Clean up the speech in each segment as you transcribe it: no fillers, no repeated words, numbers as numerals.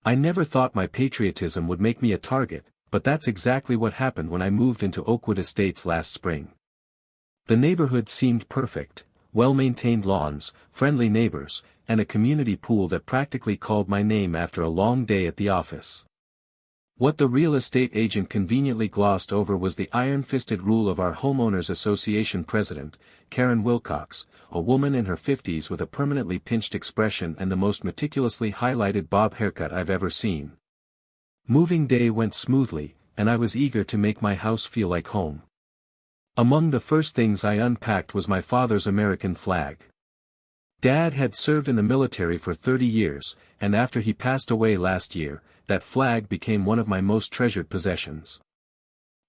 I never thought my patriotism would make me a target, but that's exactly what happened when I moved into Oakwood Estates last spring. The neighborhood seemed perfect, well-maintained lawns, friendly neighbors, and a community pool that practically called my name after a long day at the office. What the real estate agent conveniently glossed over was the iron-fisted rule of our Homeowners Association president, Karen Wilcox, a woman in her 50s with a permanently pinched expression and the most meticulously highlighted bob haircut I've ever seen. Moving day went smoothly, and I was eager to make my house feel like home. Among the first things I unpacked was my father's American flag. Dad had served in the military for 30 years, and after he passed away last year, that flag became one of my most treasured possessions.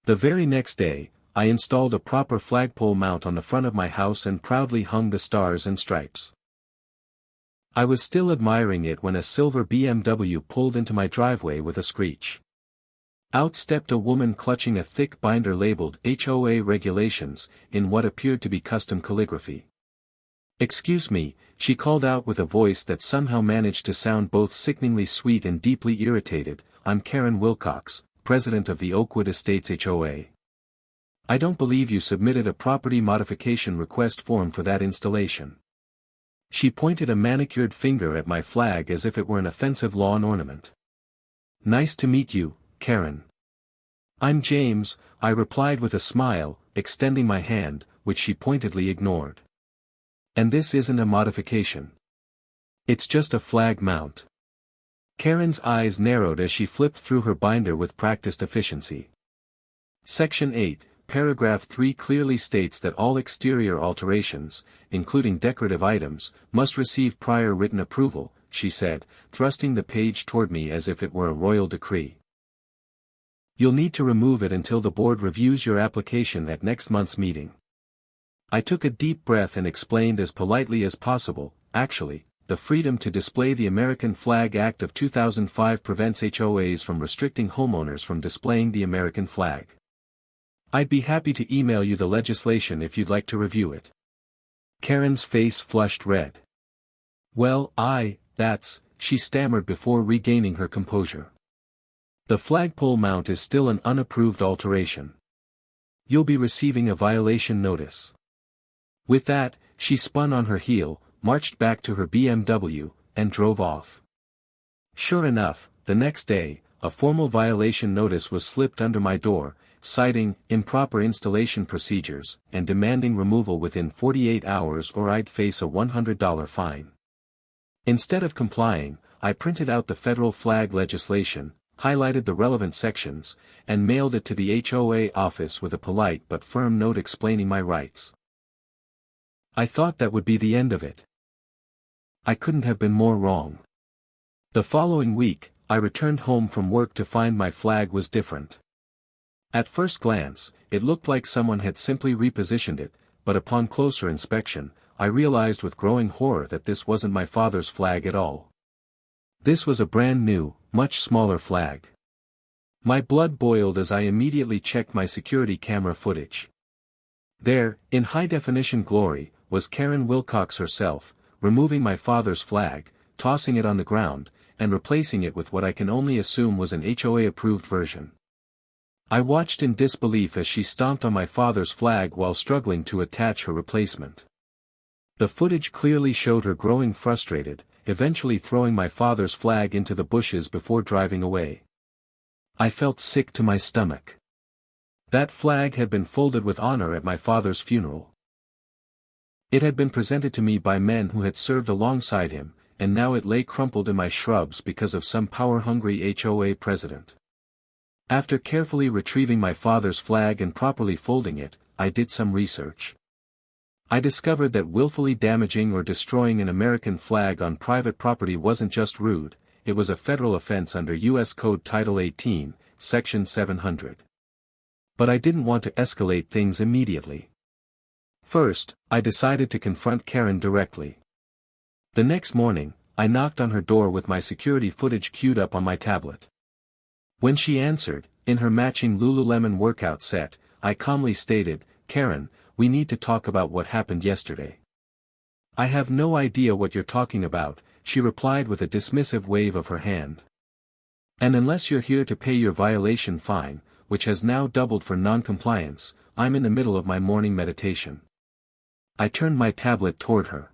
The very next day, I installed a proper flagpole mount on the front of my house and proudly hung the stars and stripes. I was still admiring it when a silver BMW pulled into my driveway with a screech. Out stepped a woman clutching a thick binder labeled HOA Regulations, in what appeared to be custom calligraphy. "Excuse me," she called out with a voice that somehow managed to sound both sickeningly sweet and deeply irritated, "I'm Karen Wilcox, president of the Oakwood Estates HOA. I don't believe you submitted a property modification request form for that installation." She pointed a manicured finger at my flag as if it were an offensive lawn ornament. "Nice to meet you, Karen." "I'm James," I replied with a smile, extending my hand, which she pointedly ignored. "And this isn't a modification. It's just a flag mount." Karen's eyes narrowed as she flipped through her binder with practiced efficiency. Section 8, Paragraph 3 clearly states that all exterior alterations, including decorative items, must receive prior written approval, she said, thrusting the page toward me as if it were a royal decree. "You'll need to remove it until the board reviews your application at next month's meeting." I took a deep breath and explained as politely as possible, "Actually, the Freedom to Display the American Flag Act of 2005 prevents HOAs from restricting homeowners from displaying the American flag. I'd be happy to email you the legislation if you'd like to review it." Karen's face flushed red. "Well, that's," she stammered before regaining her composure. "The flagpole mount is still an unapproved alteration. You'll be receiving a violation notice." With that, she spun on her heel, marched back to her BMW, and drove off. Sure enough, the next day, a formal violation notice was slipped under my door, citing improper installation procedures, and demanding removal within 48 hours or I'd face a $100 fine. Instead of complying, I printed out the federal flag legislation, highlighted the relevant sections, and mailed it to the HOA office with a polite but firm note explaining my rights. I thought that would be the end of it. I couldn't have been more wrong. The following week, I returned home from work to find my flag was different. At first glance, it looked like someone had simply repositioned it, but upon closer inspection, I realized with growing horror that this wasn't my father's flag at all. This was a brand new, much smaller flag. My blood boiled as I immediately checked my security camera footage. There, in high-definition glory, was Karen Wilcox herself, removing my father's flag, tossing it on the ground, and replacing it with what I can only assume was an HOA-approved version. I watched in disbelief as she stomped on my father's flag while struggling to attach her replacement. The footage clearly showed her growing frustrated, eventually throwing my father's flag into the bushes before driving away. I felt sick to my stomach. That flag had been folded with honor at my father's funeral. It had been presented to me by men who had served alongside him, and now it lay crumpled in my shrubs because of some power-hungry HOA president. After carefully retrieving my father's flag and properly folding it, I did some research. I discovered that willfully damaging or destroying an American flag on private property wasn't just rude, it was a federal offense under U.S. Code Title 18, Section 700. But I didn't want to escalate things immediately. First, I decided to confront Karen directly. The next morning, I knocked on her door with my security footage queued up on my tablet. When she answered, in her matching Lululemon workout set, I calmly stated, "Karen, we need to talk about what happened yesterday." "I have no idea what you're talking about," she replied with a dismissive wave of her hand. And unless you're here to pay your violation fine, which has now doubled for non-compliance, I'm in the middle of my morning meditation. I turned my tablet toward her.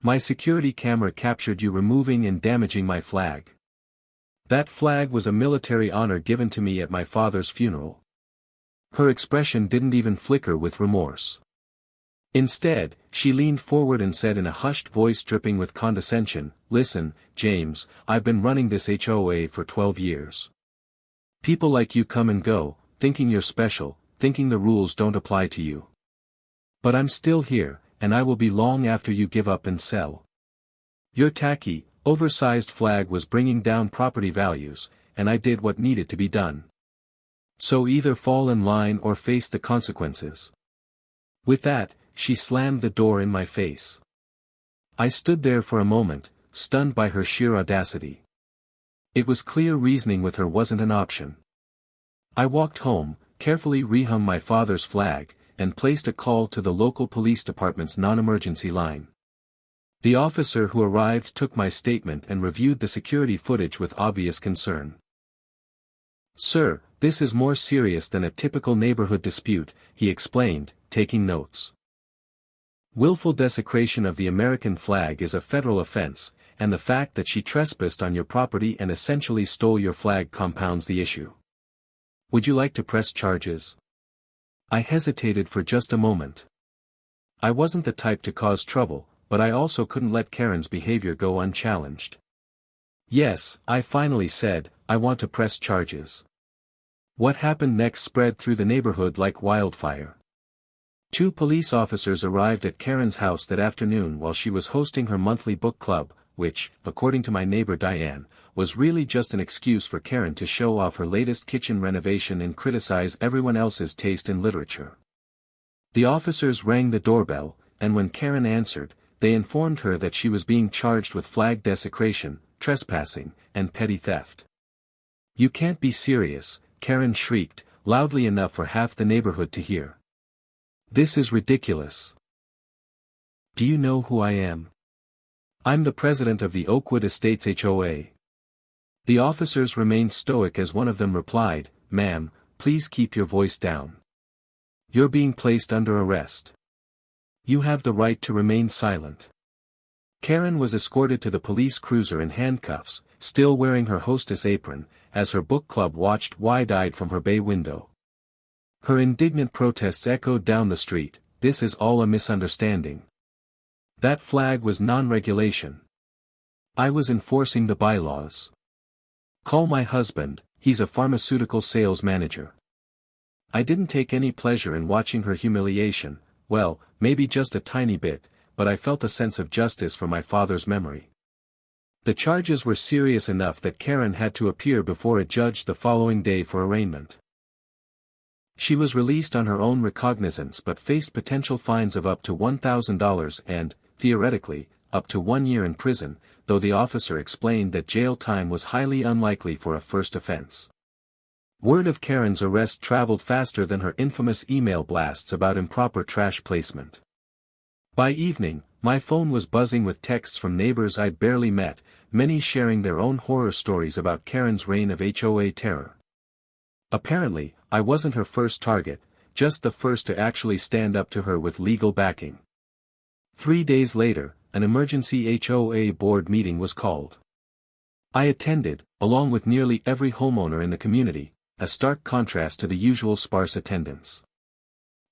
My security camera captured you removing and damaging my flag. That flag was a military honor given to me at my father's funeral. Her expression didn't even flicker with remorse. Instead, she leaned forward and said in a hushed voice dripping with condescension, "Listen, James, I've been running this HOA for 12 years. People like you come and go, thinking you're special, thinking the rules don't apply to you. But I'm still here, and I will be long after you give up and sell. Your tacky, oversized flag was bringing down property values, and I did what needed to be done. So either fall in line or face the consequences." With that, she slammed the door in my face. I stood there for a moment, stunned by her sheer audacity. It was clear reasoning with her wasn't an option. I walked home, carefully rehung my father's flag, and placed a call to the local police department's non-emergency line. The officer who arrived took my statement and reviewed the security footage with obvious concern. "Sir, this is more serious than a typical neighborhood dispute," he explained, taking notes. "Willful desecration of the American flag is a federal offense, and the fact that she trespassed on your property and essentially stole your flag compounds the issue. Would you like to press charges?" I hesitated for just a moment. I wasn't the type to cause trouble, but I also couldn't let Karen's behavior go unchallenged. "Yes," I finally said, "I want to press charges." What happened next spread through the neighborhood like wildfire. 2 police officers arrived at Karen's house that afternoon while she was hosting her monthly book club, which, according to my neighbor Diane, was really just an excuse for Karen to show off her latest kitchen renovation and criticize everyone else's taste in literature. The officers rang the doorbell, and when Karen answered, they informed her that she was being charged with flag desecration, trespassing, and petty theft. "You can't be serious," Karen shrieked, loudly enough for half the neighborhood to hear. "This is ridiculous. Do you know who I am? I'm the president of the Oakwood Estates HOA. The officers remained stoic as one of them replied, "Ma'am, please keep your voice down. You're being placed under arrest. You have the right to remain silent." Karen was escorted to the police cruiser in handcuffs, still wearing her hostess apron, as her book club watched wide-eyed from her bay window. Her indignant protests echoed down the street, "This is all a misunderstanding. That flag was non-regulation. I was enforcing the bylaws. Call my husband, he's a pharmaceutical sales manager." I didn't take any pleasure in watching her humiliation, well, maybe just a tiny bit, but I felt a sense of justice for my father's memory. The charges were serious enough that Karen had to appear before a judge the following day for arraignment. She was released on her own recognizance but faced potential fines of up to $1,000 and, theoretically, up to 1 year in prison, though the officer explained that jail time was highly unlikely for a first offense. Word of Karen's arrest traveled faster than her infamous email blasts about improper trash placement. By evening, my phone was buzzing with texts from neighbors I'd barely met, many sharing their own horror stories about Karen's reign of HOA terror. Apparently, I wasn't her first target, just the first to actually stand up to her with legal backing. 3 days later, an emergency HOA board meeting was called. I attended, along with nearly every homeowner in the community, a stark contrast to the usual sparse attendance.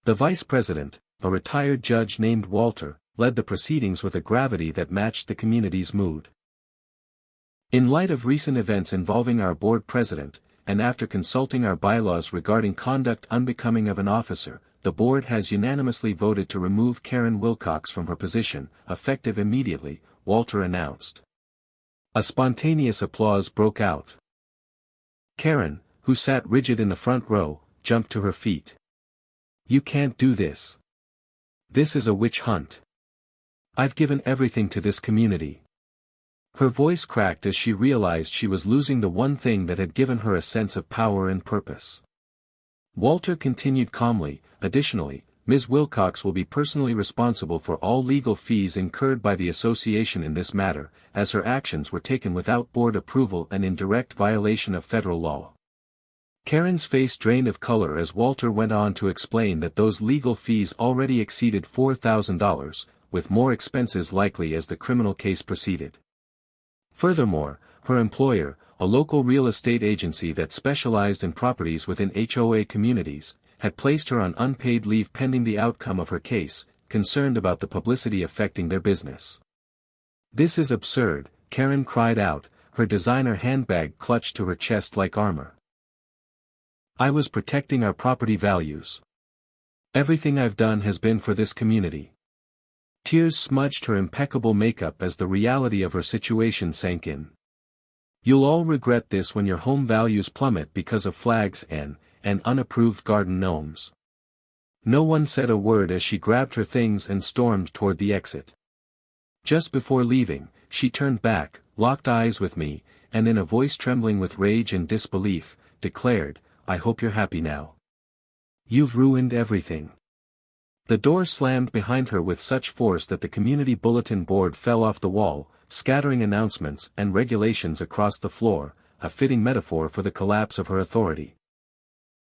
The vice president, a retired judge named Walter, led the proceedings with a gravity that matched the community's mood. In light of recent events involving our board president, and after consulting our bylaws regarding conduct unbecoming of an officer, the board has unanimously voted to remove Karen Wilcox from her position, effective immediately, Walter announced. A spontaneous applause broke out. Karen, who sat rigid in the front row, jumped to her feet. "You can't do this. This is a witch hunt. I've given everything to this community." Her voice cracked as she realized she was losing the one thing that had given her a sense of power and purpose. Walter continued calmly, "Additionally, Ms. Wilcox will be personally responsible for all legal fees incurred by the association in this matter, as her actions were taken without board approval and in direct violation of federal law. Karen's face drained of color as Walter went on to explain that those legal fees already exceeded $4,000, with more expenses likely as the criminal case proceeded. Furthermore, her employer, a local real estate agency that specialized in properties within HOA communities, had placed her on unpaid leave pending the outcome of her case, concerned about the publicity affecting their business. "This is absurd," Karen cried out, her designer handbag clutched to her chest like armor. "I was protecting our property values. Everything I've done has been for this community." Tears smudged her impeccable makeup as the reality of her situation sank in. "You'll all regret this when your home values plummet because of flags and unapproved garden gnomes." No one said a word as she grabbed her things and stormed toward the exit. Just before leaving, she turned back, locked eyes with me, and in a voice trembling with rage and disbelief, declared, "I hope you're happy now. You've ruined everything." The door slammed behind her with such force that the community bulletin board fell off the wall, scattering announcements and regulations across the floor, a fitting metaphor for the collapse of her authority.